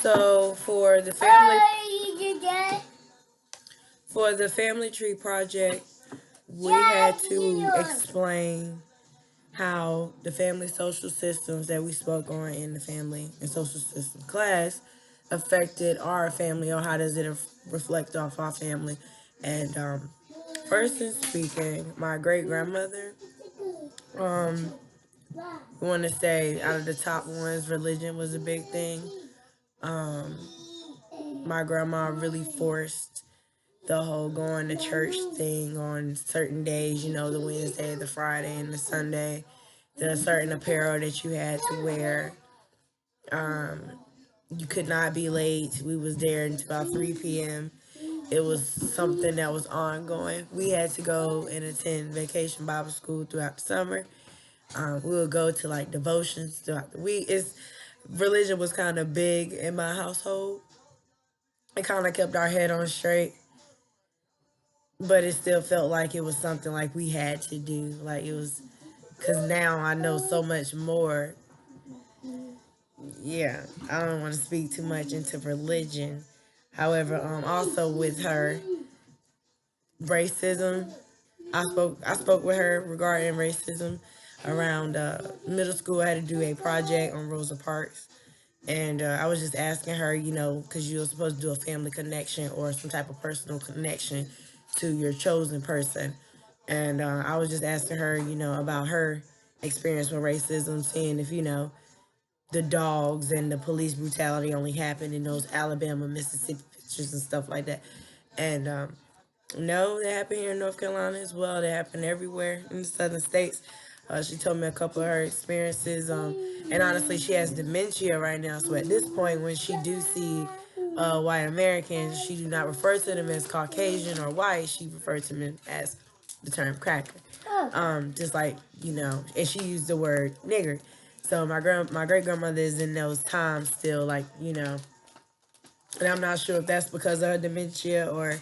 So for the family tree project, we had to explain how the family social systems that we spoke on in the family and social system class affected our family, or how does it reflect off our family. And first in speaking, my great grandmother, um, I want to say out of the top ones, religion was a big thing. Um, my grandma really forced the whole going to church thing on certain days, the Wednesday, the Friday, and the Sunday, the certain apparel that you had to wear. Um, you could not be late. We was there until about 3 p.m. It was something that was ongoing. We had to go and attend vacation Bible school throughout the summer. We would go to like devotions throughout the week. Religion was kind of big in my household. It kind of kept our head on straight, but it still felt like it was something like we had to do. Like it was, because now I know so much more. Yeah, I don't want to speak too much into religion. However, also with her racism, I spoke with her regarding racism around middle school. I had to do a project on Rosa Parks, and I was just asking her, because you're supposed to do a family connection or some type of personal connection to your chosen person. And I was just asking her, about her experience with racism, seeing if, the dogs and the police brutality only happened in those Alabama, Mississippi pictures and stuff like that. And no, they happen here in North Carolina as well. They happen everywhere in the southern states. She told me a couple of her experiences. And honestly, she has dementia right now. So at this point, when she do see white Americans, she do not refer to them as Caucasian or white. She refers to them as the term cracker. Just like, and she used the word nigger. So my great grandmother is in those times still, like, and I'm not sure if that's because of her dementia or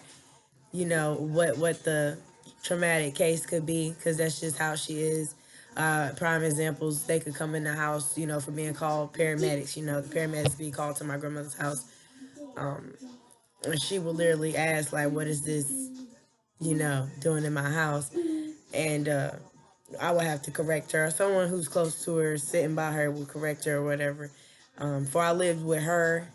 what the traumatic case could be, because that's just how she is. Prime examples, they could come in the house, for being called paramedics. The paramedics be called to my grandmother's house, and she would literally ask, like, what is this, doing in my house? And I would have to correct her. Someone who's close to her, sitting by her, would correct her or whatever. For I lived with her,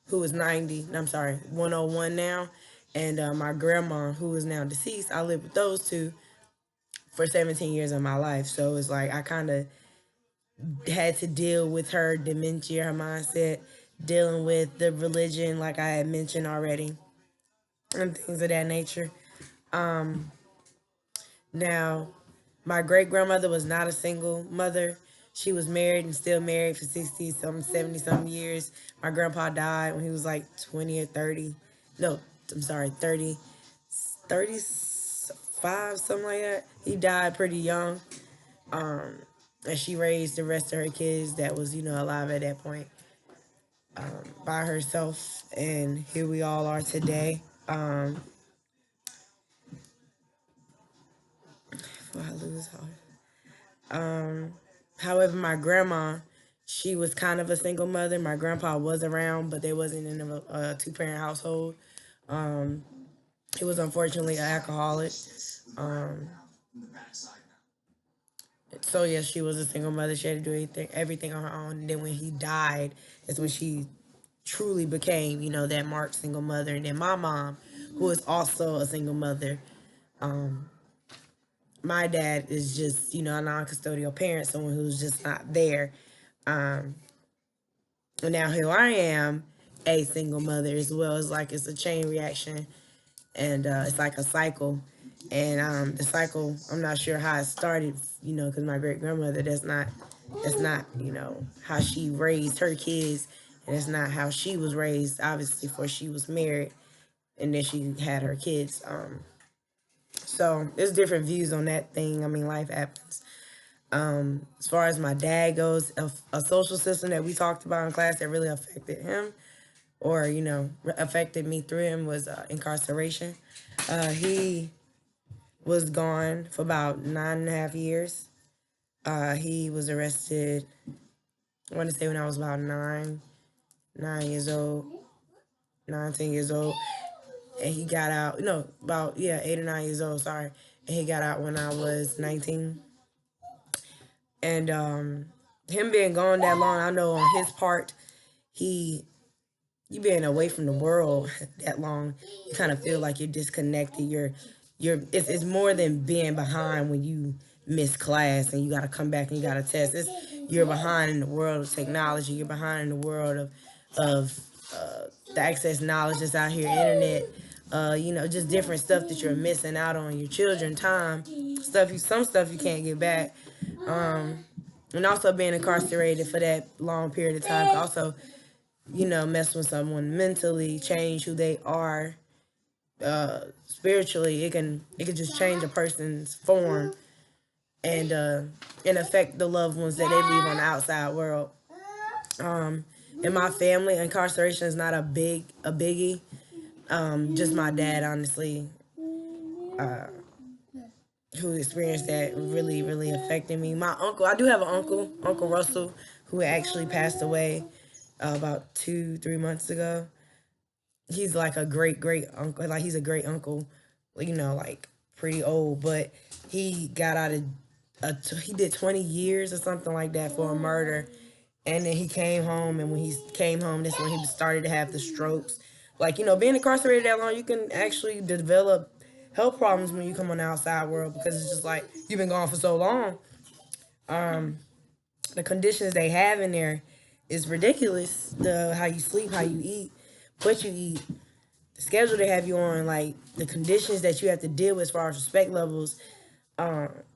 who is 90, I'm sorry, 101 now, and my grandma, who is now deceased. I lived with those two for 17 years of my life. So it's like I kind of had to deal with her dementia, her mindset, dealing with the religion, like I had mentioned already, and things of that nature. Um, Now, my great grandmother was not a single mother. She was married and still married for 60 some, 70 some years. My grandpa died when he was like 20 or 30. No, I'm sorry, 30, 35, something like that. He died pretty young. Um, and she raised the rest of her kids that was, alive at that point, by herself. And here we all are today. Before I lose heart. However, my grandma, she was kind of a single mother. My grandpa was around, but they wasn't in a two-parent household. Um, he was unfortunately an alcoholic. Um, so yeah, she was a single mother. She had to do everything on her own. And then when he died, is when she truly became, that marked single mother. And then my mom, who is also a single mother, um, my dad is just, a non-custodial parent, someone who's just not there. Um, and now here I am, a single mother as well. It's like it's a chain reaction, and it's like a cycle. And the cycle, I'm not sure how it started, because my great grandmother, that's not, how she raised her kids, and it's not how she was raised. Obviously, before she was married, and then she had her kids. So there's different views on that thing. I mean, life happens. As far as my dad goes, a social system that we talked about in class that really affected him, or affected me through him, was incarceration. He was gone for about 9.5 years. He was arrested, I want to say when I was about 9. 9 years old, 10 years old, and he got out. No, about 8 or 9 years old. Sorry, and he got out when I was 19. And him being gone that long, I know on his part, he you being away from the world that long, you kind of feel like you're disconnected. It's more than being behind when you miss class and you got to come back and you got to test. You're behind in the world of technology. You're behind in the world of the access knowledge that's out here, internet. Just different stuff that you're missing out on. Your children time some stuff you can't get back. And also being incarcerated for that long period of time also mess with someone mentally, change who they are, spiritually. It can just change a person's form and affect the loved ones that they leave on the outside world. In my family, incarceration is not a biggie. Just my dad, honestly, who experienced that really, really affected me. My uncle, I do have an uncle, Uncle Russell, who actually passed away about 2, 3 months ago. He's like a great uncle. Like he's a great uncle, like pretty old, but he got out of he did 20 years or something like that for a murder, and then he came home. And when he came home, that's when he started to have the strokes. Like being incarcerated that long, you can actually develop health problems when you come on the outside world because it's just like you've been gone for so long. The conditions they have in there is ridiculous. The how you sleep, how you eat, what you eat, the schedule they have you on, like the conditions that you have to deal with as far as respect levels.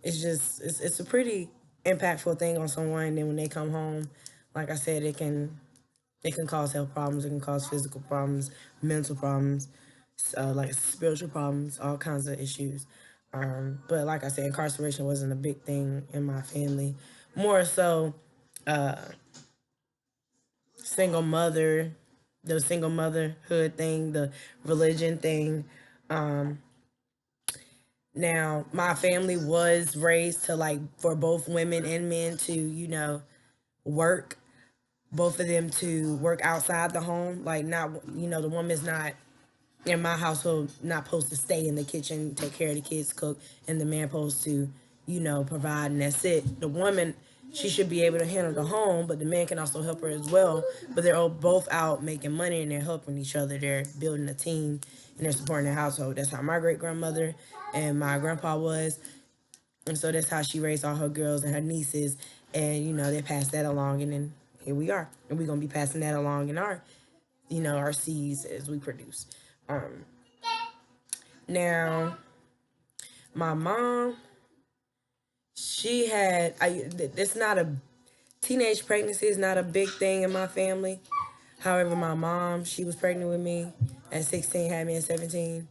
It's a pretty impactful thing on someone. And then when they come home, like I said, it can cause health problems. It can cause physical problems, mental problems, like spiritual problems, all kinds of issues. But like I said, incarceration wasn't a big thing in my family. More so, single mother, the single motherhood thing, the religion thing. Now, my family was raised to like for both women and men to, work, both of them to work outside the home. Like, not, the woman's not in my household, not supposed to stay in the kitchen, take care of the kids, cook, and the man supposed to, provide, and that's it. The woman, she should be able to handle the home, but the man can also help her as well. But they're all both out making money and they're helping each other. They're building a team and they're supporting their household. That's how my great grandmother and my grandpa was. And so that's how she raised all her girls and her nieces. And, they passed that along. And then here we are. And we're going to be passing that along in our seeds as we produce. Now, my mom, she had, it's not a, teenage pregnancy is not a big thing in my family. However, my mom, she was pregnant with me at 16, had me at 17.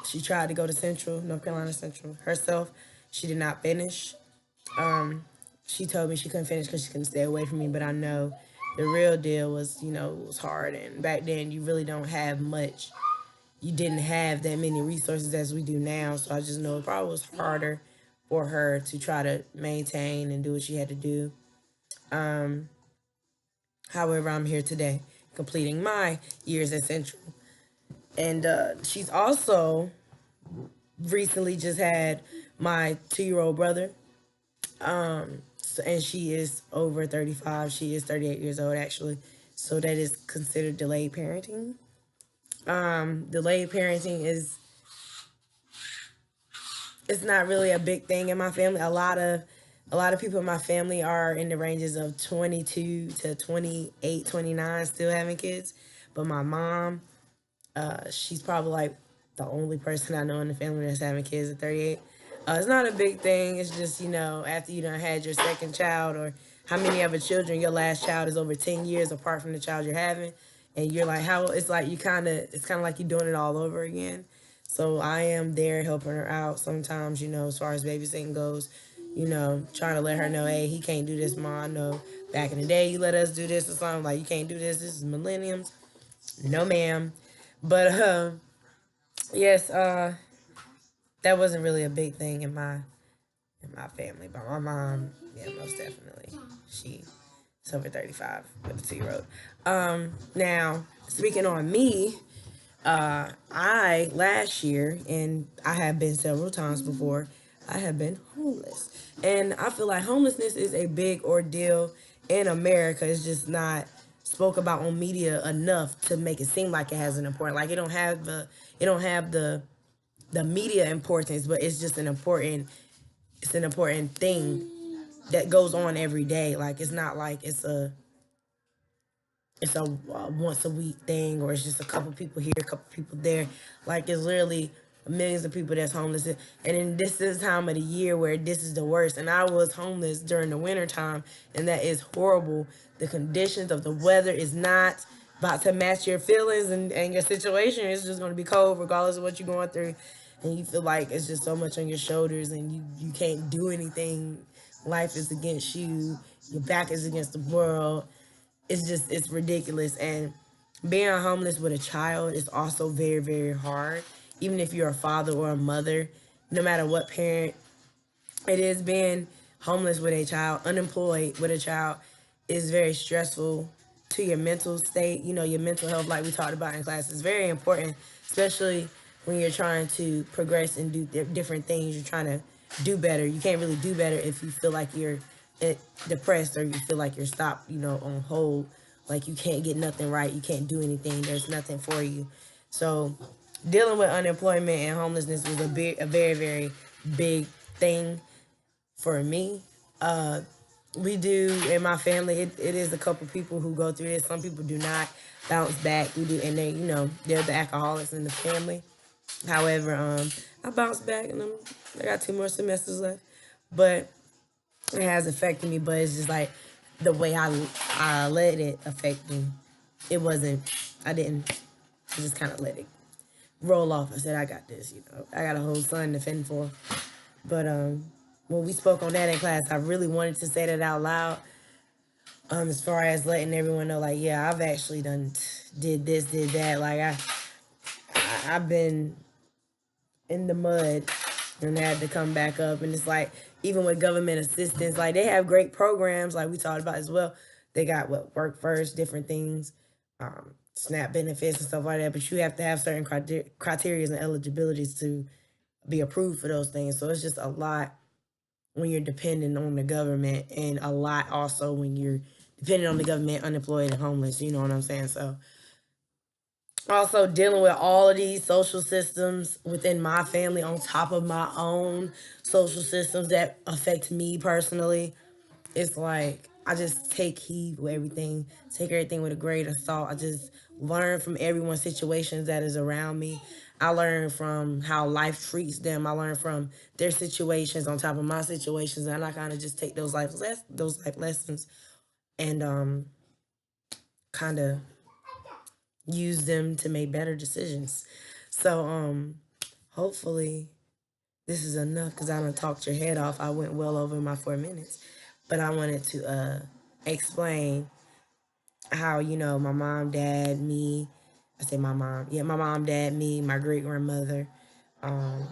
She tried to go to Central, North Carolina Central herself. She did not finish. She told me she couldn't finish because she couldn't stay away from me, but I know the real deal was, it was hard. And back then, you really don't have much. You didn't have that many resources as we do now. So I just know it probably was harder for her to try to maintain and do what she had to do. However, I'm here today completing my years at Central. And she's also recently just had my 2-year-old brother. And she is over 35. She is 38 years old, actually. So that is considered delayed parenting. Delayed parenting it's not really a big thing in my family. A lot of people in my family are in the ranges of 22 to 28, 29 still having kids. But my mom, she's probably like the only person I know in the family that's having kids at 38. It's not a big thing. It's just, after you done had your second child or how many other children, your last child is over 10 years apart from the child you're having. And you're like, it's like it's kind of like you're doing it all over again. So I am there helping her out sometimes, as far as babysitting goes, trying to let her know, hey, he can't do this, Mom. I know back in the day you let us do this or something. Like, you can't do this. This is millenniums. No, ma'am. But, yes, that wasn't really a big thing in my family. But my mom, yeah, most definitely. It's over 35 with a 2-year-old. Now, speaking on me, I last year, and I have been several times before, I have been homeless. And I feel like homelessness is a big ordeal in America. It's just not spoke about on media enough to make it seem like it has an important, like it don't have the media importance, but it's just an important thing that goes on every day. Like it's not like it's a once a week thing, or it's just a couple people here, a couple people there. Like it's literally millions of people that's homeless, and then this is the time of the year where this is the worst. And I was homeless during the winter time, and that is horrible. The conditions of the weather is not about to match your feelings, and your situation is just going to be cold regardless of what you're going through, and you feel like it's just so much on your shoulders, and you can't do anything. Life is against you, your back is against the world. It's ridiculous. And being homeless with a child is also very, very hard. Even if you're a father or a mother, no matter what parent it is, being homeless with a child, unemployed with a child, is very stressful to your mental state. You know, your mental health, like we talked about in class, is very important, especially when you're trying to progress and do different things. You're trying to do better. You can't really do better if you feel like you're depressed, or you feel like you're stopped, on hold. Like you can't get nothing right. You can't do anything. There's nothing for you. So dealing with unemployment and homelessness was a very, very big thing for me. We do in my family. It is a couple people who go through this. Some people do not bounce back. We do, and they, they're the alcoholics in the family. However, I bounced back, and I got 2 more semesters left, but it has affected me. But it's just like the way I let it affect me. It wasn't. I didn't. I just kind of let it roll off. I said, I got this. I got a whole son to fend for. But when we spoke on that in class, I really wanted to say that out loud. As far as letting everyone know, like, yeah, I've actually did this, did that. Like I've been in the mud and had to come back up. And it's like, even with government assistance, like they have great programs, like we talked about as well. They got work first, different things, SNAP benefits and stuff like that. But you have to have certain criteria and eligibilities to be approved for those things. So it's just a lot when you're dependent on the government, and a lot also when you're dependent on the government, unemployed and homeless. You know what I'm saying? So also dealing with all of these social systems within my family on top of my own social systems that affect me personally. It's like I just take heed with everything, take everything with a grain of salt. I just learn from everyone's situations that is around me. I learn from how life treats them. I learn from their situations on top of my situations, and I kind of just take those life lessons and kind of use them to make better decisions. So hopefully this is enough, because I done talked your head off. I went well over my 4 minutes, but I wanted to explain how, my mom, dad, me. I say my mom, yeah, my mom, dad, me, my great grandmother, um,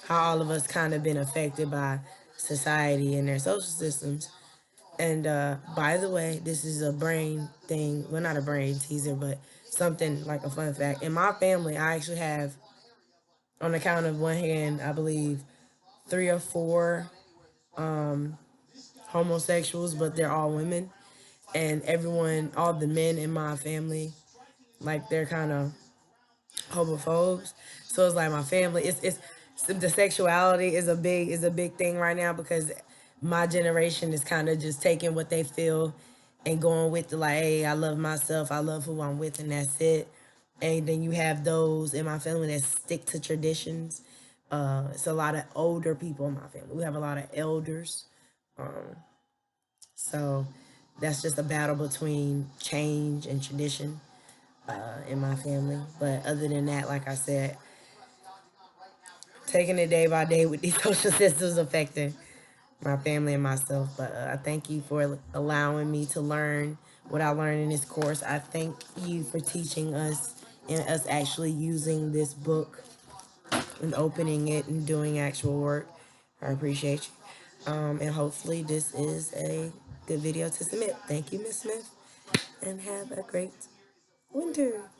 how all of us kind of been affected by society and their social systems. And by the way, this is a brain thing. Well, not a brain teaser, but something like a fun fact. In my family, I actually have, on the count of one hand, I believe 3 or 4 homosexuals, but they're all women. And everyone, all the men in my family, like they're kind of homophobes. So it's like my family. It's the sexuality is a big thing right now, because my generation is kind of just taking what they feel and going with the, like, hey, I love myself, I love who I'm with, and that's it. And then you have those in my family that stick to traditions. It's a lot of older people in my family. We have a lot of elders. So that's just a battle between change and tradition in my family. But other than that, like I said, taking it day by day with these social systems affecting my family and myself. But I thank you for allowing me to learn what I learned in this course. I thank you for teaching us and us actually using this book and opening it and doing actual work. I appreciate you. And hopefully this is a good video to submit. Thank you, Miss Smith, and have a great winter.